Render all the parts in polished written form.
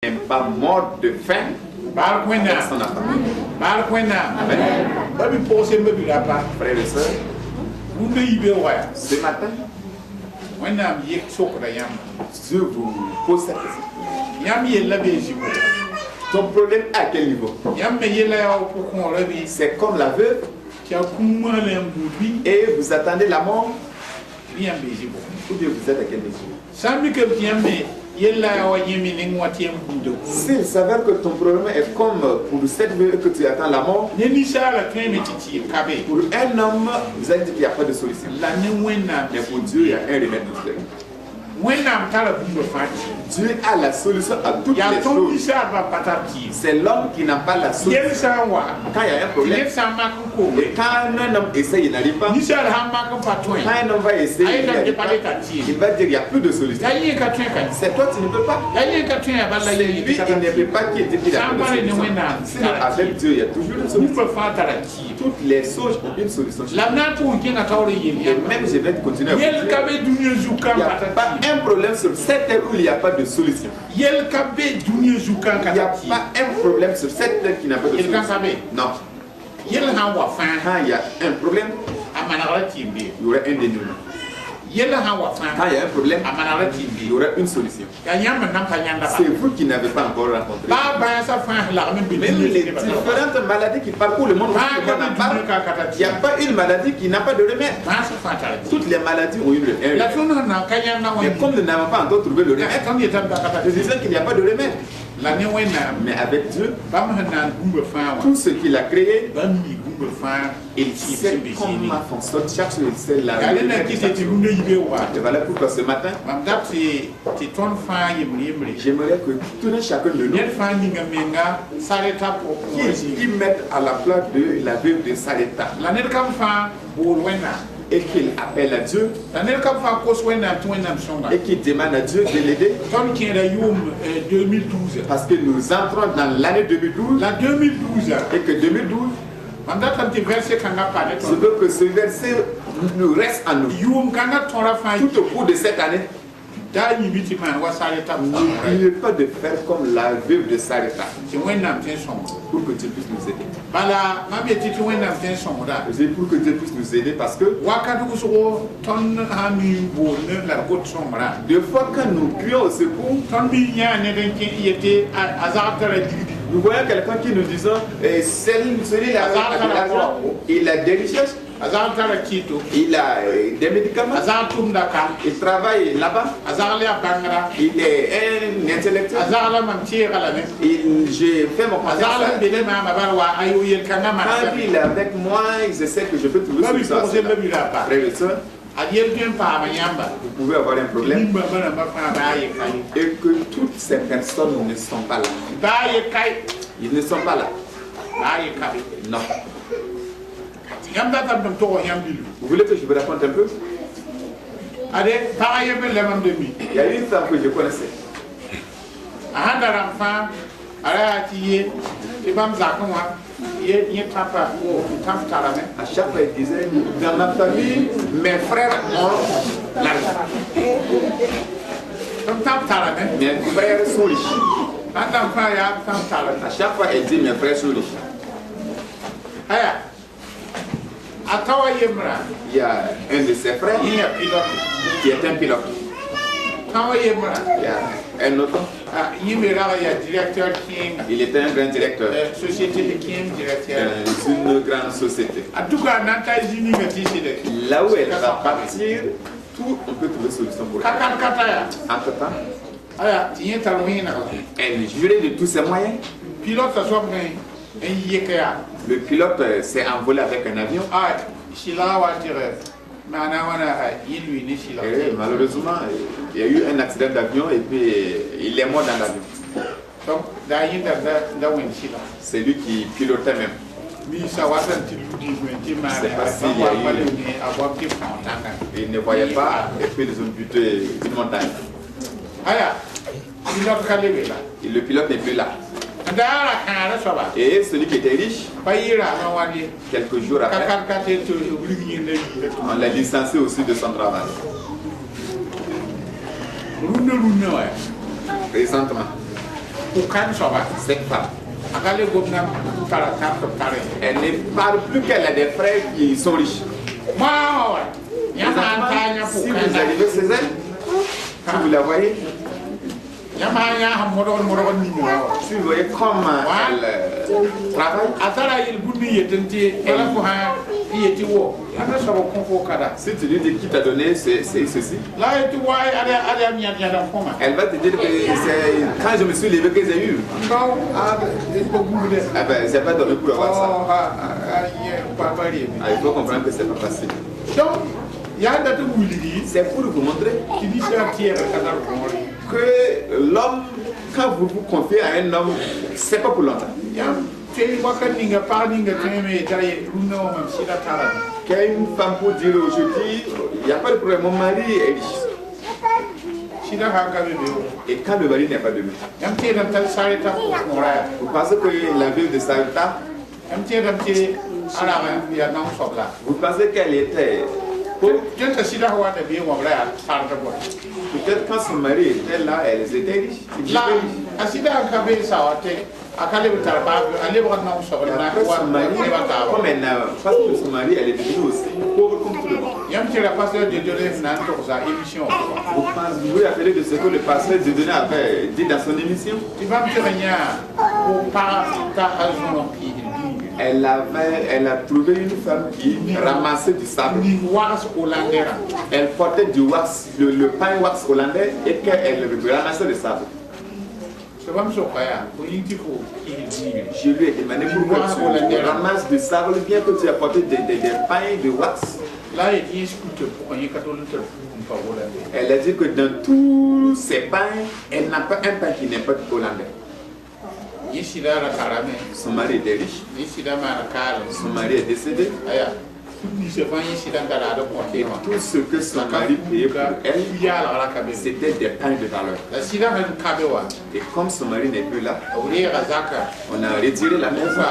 n'est pas mort de faim dans son famille. Frères et sœurs, ce matin, je vous pose cette question. Ton problème à quel niveau? C'est comme la veuve et vous attendez la mort ou bien vous êtes à quel niveau? S'il s'avère que ton problème est comme pour cette veuve que tu attends la mort, pour un homme, vous allez dire qu'il n'y a pas de solution. Mais pour Dieu, il y a un remède pour cela. Dieu a la solution à toutes les choses. C'est l'homme qui n'a pas la solution. Quand il y a un problème, et quand un homme essaye, il n'arrive pas. Quand un homme va essayer, il va dire qu'il n'y a plus de solution. C'est toi, tu ne peux pas. C'est lui, il ne peut pas qui dit qu'il a plus de solution. Sinon, avec Dieu, il y a toujours une solution. Toutes les choses ont une solution. Et même je vais continuer à vous dire, il n'y a pas un problème sur cette terre où il n'y a pas de solution. Il n'y a pas un problème sur cette terre qui n'a pas de solution. Non. Quand il y a un problème, il y aura un dénouement. Quand il y a un problème, il y aura une solution. C'est vous qui n'avez pas encore rencontré. Même les différentes maladies qui parcourent le monde, il n'y a pas une maladie qui n'a pas de remède. Toutes les maladies ont une remède. Mais comme nous n'avons pas encore trouvé le remède, nous disons qu'il n'y a pas de remède. Mais avec Dieu, tout ce qu'il a créé, il sait comment fonctionne chaque chose. Il sait la et voilà pourquoi ce matin, j'aimerais que tout un chacun de nous qui mette à la place de la veuve de Sarepta et qu'il appelle à Dieu et qu'il demande à Dieu de l'aider, parce que nous entrons dans l'année 2012 et que 2012, je veux que ce verset nous reste en nous tout au cours de cette année. N'oubliez pas de faire comme la veuve de Sarepta pour que Dieu puisse nous aider. Pour que Dieu puisse nous aider, parce que des fois quand nous crions au secours, nous voyons quelqu'un qui nous dit celui-là il a des richesses, il a des médicaments, il travaille là-bas, il est un intellectuel, je fais mon conseil. Quand il est avec moi, je sais que je peux trouver solution à cela. Frères et sœurs, vous pouvez avoir un problème et que toutes ces personnes ne sont pas là. Ils ne sont pas là. Non. Vous voulez que je vous raconte un peu? Il y a une femme que je connaissais. À chaque fois, il disait, dans ma famille, mes frères ont l'argent. Mes frères sont riches. À chaque fois, elle dit, mes frères sont riches. Il y a un de ses frères qui est un pilote. Il y a un autre. Il était un grand directeur d'une grande société. Là où elle va partir, tout on peut trouver solution pour elle. Entre-temps, elle jurait de tous ses moyens. Le pilote s'est envolé avec un avion. Et malheureusement, il y a eu un accident d'avion et puis il est mort dans l'avion. C'est lui qui pilotait même. C'est parce qu'il y a eu... Il ne voyait pas et puis ils ont buté une montagne. Et le pilote n'est plus là. Et celui qui était riche, quelques jours après, on l'a licencié aussi de son travail. Présentement. Cette femme, elle ne parle plus qu'elle a des frères qui sont riches. Si vous arrivez chez elle, si vous la voyez, si vous voyez comment elle travaille, si tu lui dis qui t'a donné c'est ceci, elle va te dire que c'est quand je me suis levé que j'ai eu. Ah ben, j'ai pas dormi pour avoir ça. Il faut comprendre que c'est pas facile. C'est pour vous montrer que l'homme, quand vous vous confiez à un homme, c'est pas pour longtemps. Qu'une femme peut dire aujourd'hui, il n'y a pas de problème, mon mari est riche. Et quand le mari n'est pas de lui, vous pensez que la ville de Sarita, vous pensez qu'elle était pauvre? Peut-être quand son mari était là, elles étaient riches. Comme elle n'a pas que son mari, elle est devenue aussi pauvre comme tout le monde. Vous vous rappelez de ce que le pasteur Dieudonné avait dit dans son émission? Elle a trouvé une femme qui ramassait du sable. Elle portait du wax, le pain wax hollandais, et qu'elle ramassait le sable. Je lui ai demandé pourquoi tu ramasses du sable, bien que tu as porté des pains de wax. Elle a dit que dans tous ces pains, elle n'a pas un pain qui n'est pas hollandais. Son mari était riche. Son mari est décédé. Et tout ce que son mari payait pour elle, c'était des pains de valeur. Et comme son mari n'est plus là, on a retiré la maison,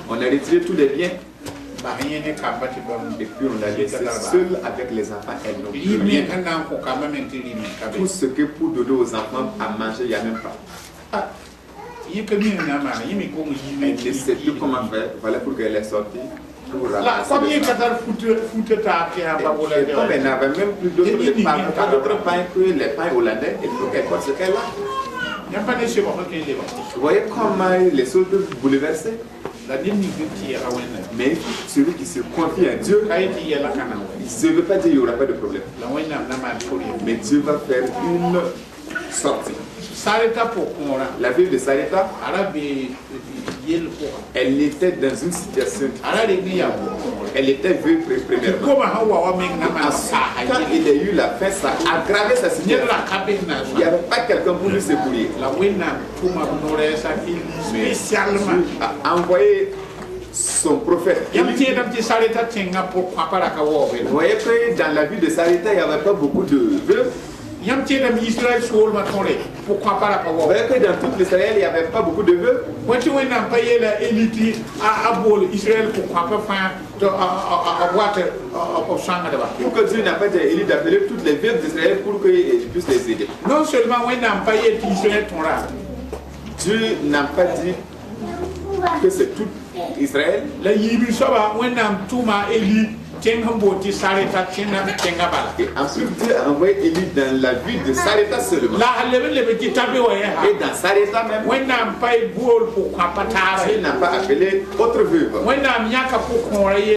on a retiré tous les biens. Et puis on a laissé seul avec les enfants, elle n'a plus rien. Tout ce que pour donner aux enfants à manger, il n'y a même pas. Elle ne sait plus comment faire, voilà pourquoi elle est sortie. Comme elle n'avait même plus d'autres pains que les pains hollandais, il faut qu'elle porte ce qu'elle a. Vous voyez comment les choses peuvent bouleverser? Mais celui qui se confie à Dieu, je ne veux pas dire qu'il n'y aura pas de problème. Mais Dieu va faire une sortie. La ville de Sarita, elle était dans une situation. Elle était vue premièrement. Quand il a eu la faim, ça a aggravé sa situation. Il n'y avait pas quelqu'un pour lui secourir. Mais Dieu a envoyé son prophète. Vous voyez que dans la ville de Sarita, il n'y avait pas beaucoup de veuves. Vous voyez que dans toute l'Israël, il n'y avait pas beaucoup de veuves. Pour que Dieu n'a pas dit d'appeler toutes les veuves d'Israël pour qu'ils puissent les aider. Non seulement Dieu n'a pas dit que c'est tout Israël. Et ensuite Dieu a envoyé Élie dans la ville de Sarita seulement. Et dans Sarita même, Dieu n'a pas appelé autre veuve.